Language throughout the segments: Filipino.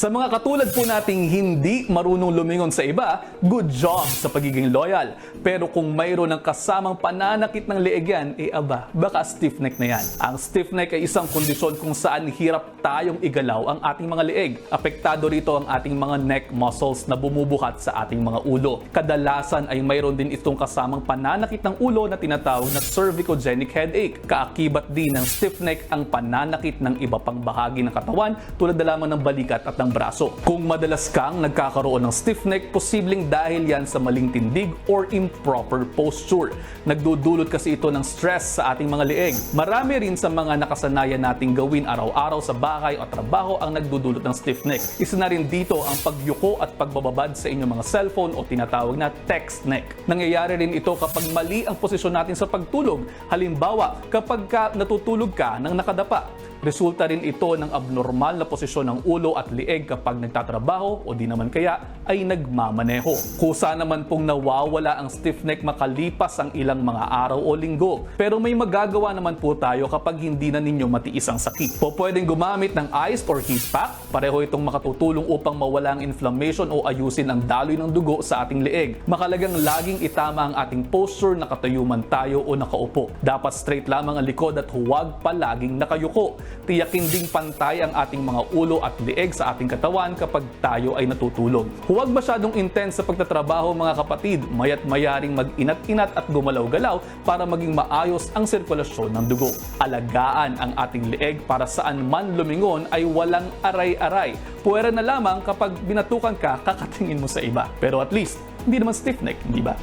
Sa mga katulad po nating hindi marunong lumingon sa iba, good job sa pagiging loyal. Pero kung mayroon ng kasamang pananakit ng leeg yan, aba, baka stiff neck na yan. Ang stiff neck ay isang kondisyon kung saan hirap tayong igalaw ang ating mga leeg. Apektado rito ang ating mga neck muscles na bumubuhat sa ating mga ulo. Kadalasan ay mayroon din itong kasamang pananakit ng ulo na tinatawag na cervicogenic headache. Kaakibat din ng stiff neck ang pananakit ng iba pang bahagi ng katawan tulad na lamang ng balikat at ng braso. Kung madalas kang nagkakaroon ng stiff neck, posibleng dahil yan sa maling tindig or improper posture. Nagdudulot kasi ito ng stress sa ating mga leeg. Marami rin sa mga nakasanayan nating gawin araw-araw sa bahay o trabaho ang nagdudulot ng stiff neck. Isa na rin dito ang pagyuko at pagbababad sa inyong mga cellphone o tinatawag na text neck. Nangyayari rin ito kapag mali ang posisyon natin sa pagtulog. Halimbawa, kapag natutulog ka ng nakadapa. Resulta rin ito ng abnormal na posisyon ng ulo at lieg kapag nagtatrabaho o di naman kaya ay nagmamaneho. Kusa naman pong nawawala ang stiff neck makalipas ang ilang mga araw o linggo. Pero may magagawa naman po tayo kapag hindi na ninyo matiis ang sakit. Pwedeng gumamit ng ice or heat pack. Pareho itong makatutulong upang mawala ang inflammation o ayusin ang daloy ng dugo sa ating lieg. Makalagang laging itama ang ating posture, nakatayo man tayo o nakaupo. Dapat straight lamang ang likod at huwag palaging nakayuko. Tiyakin ding pantay ang ating mga ulo at lieg sa ating katawan kapag tayo ay natutulog. Huwag masyadong intense sa pagtatrabaho mga kapatid, mayat mayaring mag-inat-inat at gumalaw-galaw para maging maayos ang sirkulasyon ng dugo. Alagaan ang ating lieg para saan man lumingon ay walang aray-aray. Puwera na lamang kapag binatukan ka, kakatingin mo sa iba. Pero at least, hindi naman stiff neck, di ba?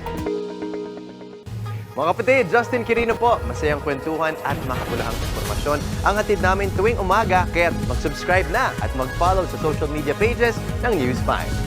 Mga kapatid, Justin Quirino po. Masayang kwentuhan at makapulahang informasyon ang hatid namin tuwing umaga. Kaya mag-subscribe na at mag-follow sa social media pages ng News 5.